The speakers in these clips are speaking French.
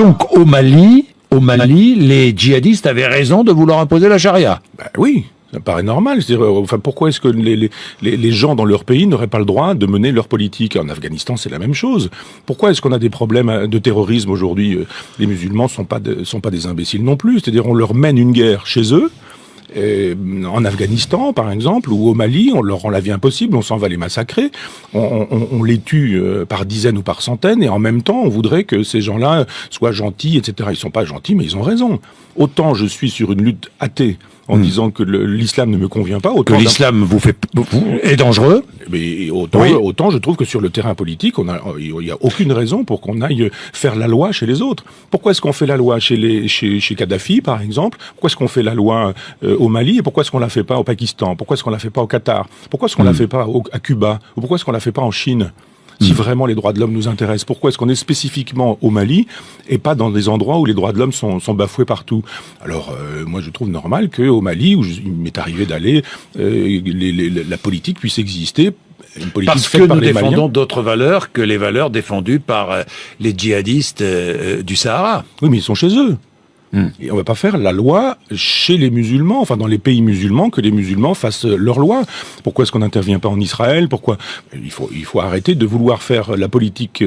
Donc au Mali, les djihadistes avaient raison de vouloir imposer la charia. Ben oui, ça paraît normal. Enfin, pourquoi est-ce que les gens dans leur pays n'auraient pas le droit de mener leur politique? En Afghanistan, c'est la même chose. Pourquoi est-ce qu'on a des problèmes de terrorisme aujourd'hui? Les musulmans sont pas des imbéciles non plus. C'est-à-dire, on leur mène une guerre chez eux. En Afghanistan, par exemple, ou au Mali, on leur rend la vie impossible, on s'en va les massacrer, on les tue par dizaines ou par centaines, et en même temps, on voudrait que ces gens-là soient gentils, etc. Ils sont pas gentils, mais ils ont raison. Autant je suis sur une lutte athée, en disant que l'islam ne me convient pas, autant que l'islam est dangereux. Mais autant je trouve que sur le terrain politique, il y a aucune raison pour qu'on aille faire la loi chez les autres. Pourquoi est-ce qu'on fait la loi chez Kadhafi, par exemple? Pourquoi est-ce qu'on fait la loi au Mali? Et pourquoi est-ce qu'on la fait pas au Pakistan? Pourquoi est-ce qu'on la fait pas au Qatar? Pourquoi est-ce qu'on la fait pas à Cuba? Ou pourquoi est-ce qu'on la fait pas en Chine? Si vraiment les droits de l'homme nous intéressent, pourquoi est-ce qu'on est spécifiquement au Mali et pas dans des endroits où les droits de l'homme sont bafoués partout? Alors, moi, je trouve normal qu'au Mali, où il m'est arrivé d'aller, la politique puisse exister. Une politique parce que nous défendons d'autres valeurs que les valeurs défendues par les djihadistes du Sahara. Oui, mais ils sont chez eux. Et on va pas faire la loi chez les musulmans, enfin dans les pays musulmans, que les musulmans fassent leur loi. Pourquoi est-ce qu'on n'intervient pas en Israël? Pourquoi il faut arrêter de vouloir faire la politique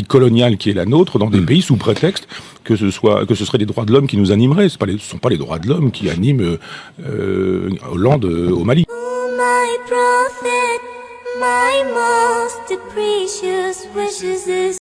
coloniale qui est la nôtre dans des pays sous prétexte que ce serait les droits de l'homme qui nous animeraient. Ce sont pas les droits de l'homme qui animent Hollande au Mali. Oh, my prophet, my most precious wishes is